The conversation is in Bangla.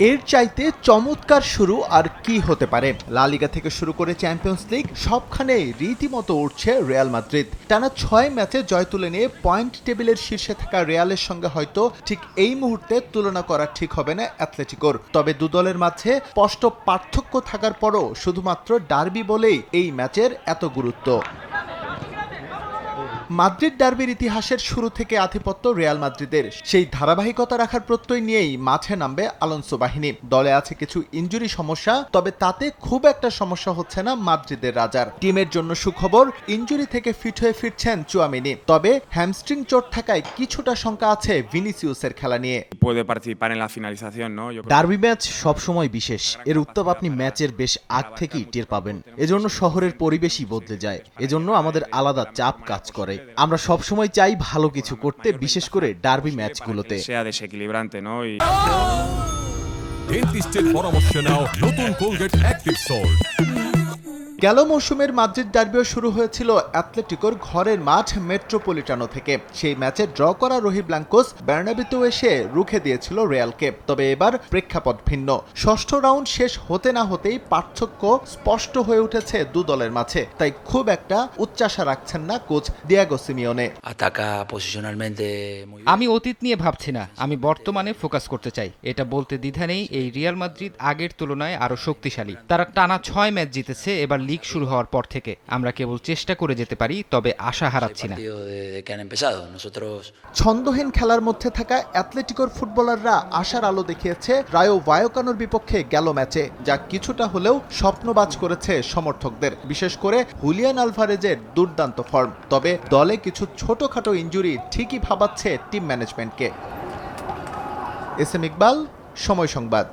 এর চাইতে চমৎকার শুরু আর কি হতে পারে। লা লিগা থেকে শুরু করে চ্যাম্পিয়ন্স লিগ সবখানেই রীতিমতো উঠছে রিয়াল মাদ্রিদ। টানা ৬ ম্যাচে জয় তুলে নিয়ে পয়েন্ট টেবিলের শীর্ষে থাকা রিয়ালের সঙ্গে হয়তো ঠিক এই মুহূর্তে তুলনা করা ঠিক হবে না অ্যাথলেটিকোর। তবে দু দলের মাঝে স্পষ্ট পার্থক্য থাকার পরও শুধুমাত্র ডার্বি বলেই এই ম্যাচের এত গুরুত্ব। মাদ্রিদ ডার্বির ইতিহাসের শুরু থেকে আধিপত্য রিয়াল মাদ্রিদের, সেই ধারাবাহিকতা রাখার প্রত্যয় নিয়েই মাঠে নামবে আলোনসো বাহিনী। দলে আছে কিছু ইনজুরি সমস্যা, তবে তাতে খুব একটা সমস্যা হচ্ছে না মাদ্রিদের রাজার। টিমের জন্য সুখবর, ইনজুরি থেকে ফিট হয়ে ফিরছেন চুয়ামিনি। তবে হ্যামস্ট্রিং চোট থাকায় কিছুটা শঙ্কা আছে ভিনিসিউসের খেলা নিয়ে। ডার্বি ম্যাচ সবসময় বিশেষ, এর উত্তাপ আপনি ম্যাচের বেশ আগ থেকেই টের পাবেন। এজন্য শহরের পরিবেশই বদলে যায়, এজন্য আমাদের আলাদা চাপ কাজ করে। আমরা সবসময় চাই ভালো কিছু করতে, বিশেষ করে ডার্বি ম্যাচগুলোতে। ডেন্টিস্টের পরামর্শ নাও নতুন কোলগেট অ্যাক্টিভ সল্ট। গেল মৌসুমের মাদ্রিদ ডার্বিও শুরু হয়েছিল অ্যাথলেটিকোর ঘরের মাঠ মেট্রোপলিটানো থেকে। সেই ম্যাচে ড্র করা রোহি ব্ল্যাঙ্কোস বার্নাবিতেও এসে রুখে দিয়েছিল রিয়ালকে। তবে এবার প্রেক্ষাপট ভিন্ন। ষষ্ঠ রাউন্ড শেষ হতে না হতেই পার্থক্য স্পষ্ট হয়ে উঠেছে দু দলের মাঝে। তাই খুব একটা উচ্চাশা রাখছেন না কোচ দিয়েগো সিমিওনে। আমি অতীত নিয়ে ভাবছি না, আমি বর্তমানে ফোকাস করতে চাই। এটা বলতে দ্বিধা নেই, এই রিয়াল মাদ্রিদ আগের তুলনায় আরো শক্তিশালী। তারা টানা ৬ ম্যাচ জিতেছে এবার লিগ শুরু হওয়ার পর থেকে। আমরা কেবল চেষ্টা করে যেতে পারি, তবে আশা হারাচ্ছি না। ছন্দহীন খেলার মধ্যে থাকা অ্যাথলেটিকোর ফুটবলাররা আশার আলো দেখিয়েছে রায়ো ভায়োকানোর বিপক্ষে গেল ম্যাচে, যা কিছুটা হলেও স্বপ্নবাজ করেছে সমর্থকদের, বিশেষ করে হুলিয়ান আলভারেজের দুর্দান্ত ফর্ম। তবে দলে কিছু ছোটখাটো ইনজুরি ঠিকই ভাবাচ্ছে টিম ম্যানেজমেন্টকে। এস এম ইকবাল, সময় সংবাদ।